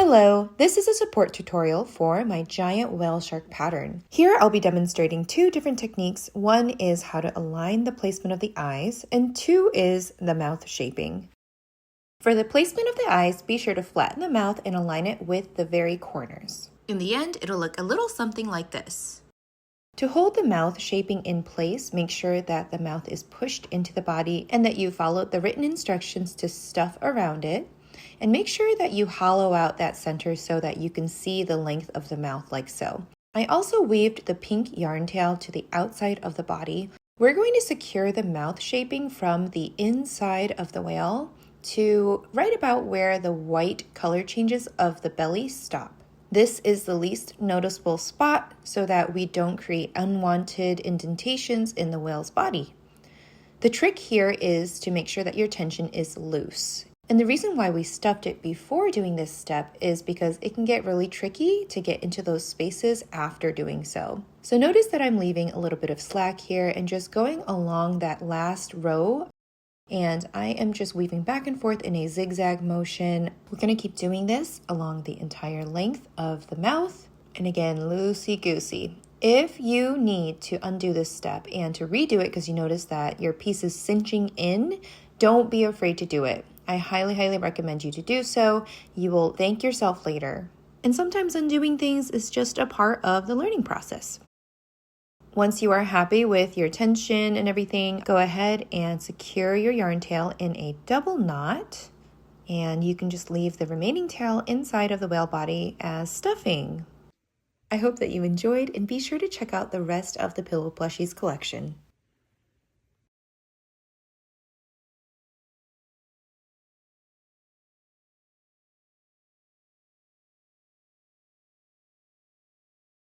Hello, this is a support tutorial for my giant whale shark pattern. Here I'll be demonstrating two different techniques. One is how to align the placement of the eyes, and two is the mouth shaping. For the placement of the eyes, be sure to flatten the mouth and align it with the very corners. In the end, it'll look a little something like this. To hold the mouth shaping in place, make sure that the mouth is pushed into the body and that you followed the written instructions to stuff around it. And make sure that you hollow out that center so that you can see the length of the mouth like so. I also weaved the pink yarn tail to the outside of the body. We're going to secure the mouth shaping from the inside of the whale to right about where the white color changes of the belly stop. This is the least noticeable spot so that we don't create unwanted indentations in the whale's body. The trick here is to make sure that your tension is loose. And the reason why we stuffed it before doing this step is because it can get really tricky to get into those spaces after doing so. So notice that I'm leaving a little bit of slack here and just going along that last row. And I am just weaving back and forth in a zigzag motion. We're going to keep doing this along the entire length of the mouth. And again, loosey-goosey. If you need to undo this step and to redo it because you notice that your piece is cinching in, don't be afraid to do it. I highly recommend you to do so. You will thank yourself later. And sometimes undoing things is just a part of the learning process. Once you are happy with your tension and everything, go ahead and secure your yarn tail in a double knot. And you can just leave the remaining tail inside of the whale body as stuffing. I hope that you enjoyed, and be sure to check out the rest of the Pillow Plushies collection.